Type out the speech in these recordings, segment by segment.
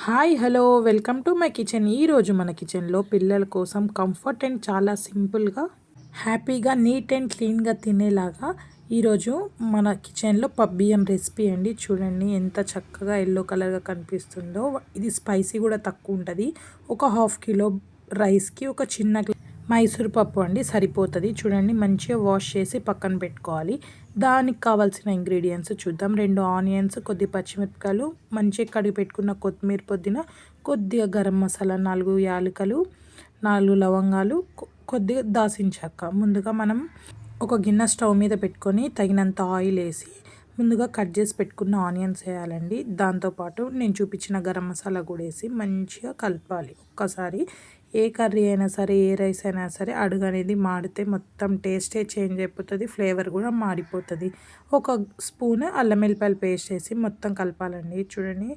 Hi hello welcome to my kitchen. ఈరోజు మన కిచెన్లో పిల్లల కోసం కంఫర్ట్ అండ్ చాలా సింపుల్గా హ్యాపీగా నీట్ అండ్ క్లీన్గా తినేలాగా ఈరోజు మన కిచెన్లో పబ్బియ్యం రెసిపీ అండి. చూడండి ఎంత చక్కగా ఎల్లో కలర్గా కనిపిస్తుందో. ఇది స్పైసీ కూడా తక్కువ ఉంటుంది. ఒక హాఫ్ కిలో రైస్కి ఒక చిన్న మైసూర్ పప్పు అండి సరిపోతుంది. చూడండి మంచిగా వాష్ చేసి పక్కన పెట్టుకోవాలి. దానికి కావాల్సిన ఇంగ్రీడియంట్స్ చూద్దాం. 2 ఆనియన్స్, కొద్ది పచ్చిమిరపకాయలు, మంచిగా కడిగి పెట్టుకున్న కొత్తిమీర, పుదీనా, కొద్దిగా గరం మసాలా, 4 యాలకులు, 4 లవంగాలు, కొద్దిగా దాల్చిన చెక్క. ముందుగా మనం ఒక గిన్నె స్టవ్ మీద పెట్టుకొని తగినంత ఆయిల్ వేసి ముందుగా కట్ చేసి పెట్టుకున్న ఆనియన్స్ వేయాలండి. దాంతోపాటు నేను చూపించిన గరం మసాలా కూడా వేసి మంచిగా కలపాలి. ఒక్కసారి ఏ కర్రీ అయినా సరే, ఏ రైస్ అయినా సరే అడుగు అనేది మాడితే మొత్తం టేస్టే చేంజ్ అయిపోతుంది, ఫ్లేవర్ కూడా మాడిపోతుంది. ఒక స్పూన్ అల్లం వెల్లిపాయల పేస్ట్ వేసి మొత్తం కలపాలండి. చూడండి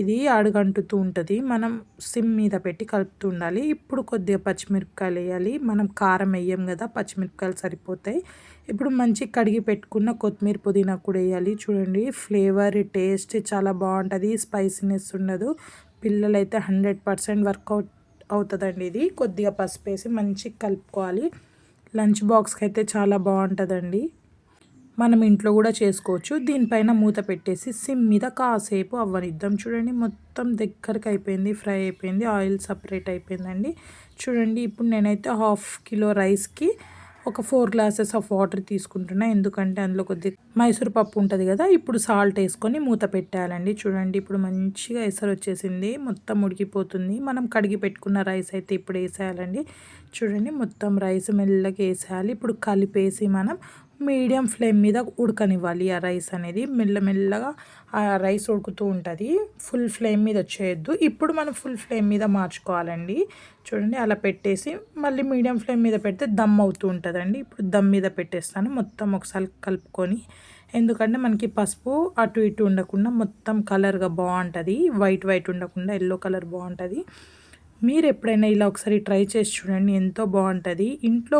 ఇది అడుగంటుతూ ఉంటుంది, మనం సిమ్ మీద పెట్టి కలుపుతూ ఉండాలి. ఇప్పుడు కొద్దిగా పచ్చిమిరపకాయలు వేయాలి. మనం కారం వేయం కదా, పచ్చిమిరపకాయలు సరిపోతాయి. ఇప్పుడు మంచి కడిగి పెట్టుకున్న కొత్తిమీర, పుదీనా కూడా వేయాలి. చూడండి ఫ్లేవర్ టేస్ట్ చాలా బాగుంటుంది, స్పైసీనెస్ ఉండదు. పిల్లలైతే 100% వర్కౌట్ అవుతుందండి. ఇది కొద్దిగా పసుపు వేసి మంచిగా కలుపుకోవాలి. లంచ్ బాక్స్కి అయితే చాలా బాగుంటుందండి. మనం ఇంట్లో కూడా చేసుకోవచ్చు. దీనిపైన మూత పెట్టేసి సిమ్ మీద కాసేపు అవ్వనిద్దాం. చూడండి మొత్తం దగ్గరకు అయిపోయింది, ఫ్రై అయిపోయింది, ఆయిల్ సపరేట్ అయిపోయిందండి. చూడండి ఇప్పుడు నేనైతే హాఫ్ కిలో రైస్కి ఒక 4 గ్లాసెస్ ఆఫ్ వాటర్ తీసుకుంటున్నా. ఎందుకంటే అందులో కొద్దిగా మైసూర్ పప్పు ఉంటుంది కదా. ఇప్పుడు సాల్ట్ వేసుకొని మూత పెట్టాలండి. చూడండి ఇప్పుడు మంచిగా ఎసరు వచ్చేసింది, మొత్తం ఉడికిపోతుంది. మనం కడిగి పెట్టుకున్న రైస్ అయితే ఇప్పుడు వేసేయాలండి. చూడండి మొత్తం రైస్ మెల్లగా వేసేయాలి. ఇప్పుడు కలిపేసి మనం మీడియం ఫ్లేమ్ మీద ఉడకనివ్వాలి. ఆ రైస్ అనేది మెల్లమెల్లగా ఆ రైస్ ఉడుకుతూ ఉంటుంది. ఫుల్ ఫ్లేమ్ మీద వచ్చేయద్దు. ఇప్పుడు మనం ఫుల్ ఫ్లేమ్ మీద మార్చుకోవాలండి. చూడండి అలా పెట్టేసి మళ్ళీ మీడియం ఫ్లేమ్ మీద పెడితే దమ్ అవుతూ ఉంటుందండి. ఇప్పుడు దమ్ మీద పెట్టేస్తాను. మొత్తం ఒకసారి కలుపుకొని, ఎందుకంటే మనకి పసుపు అటు ఇటు ఉండకుండా మొత్తం కలర్గా బాగుంటుంది. వైట్ వైట్ ఉండకుండా ఎల్లో కలర్ బాగుంటుంది. మీరు ఎప్పుడైనా ఇలా ఒకసారి ట్రై చేసి చూడండి, ఎంతో బాగుంటుంది. ఇంట్లో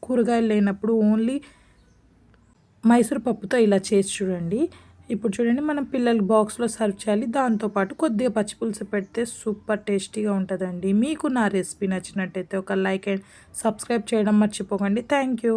కూరగాయలు లేనప్పుడు ఓన్లీ మైసూర్ పప్పుతో ఇలా చేసి చూడండి. ఇప్పుడు చూడండి మనం పిల్లల బాక్స్లో సర్వ్ చేయాలి. దాంతోపాటు కొద్దిగా పచ్చిపులుసు పెడితే సూపర్ టేస్టీగా ఉంటుందండి. మీకు నా రెసిపీ నచ్చినట్టయితే ఒక లైక్ అండ్ సబ్స్క్రైబ్ చేయడం మర్చిపోకండి. Thank you.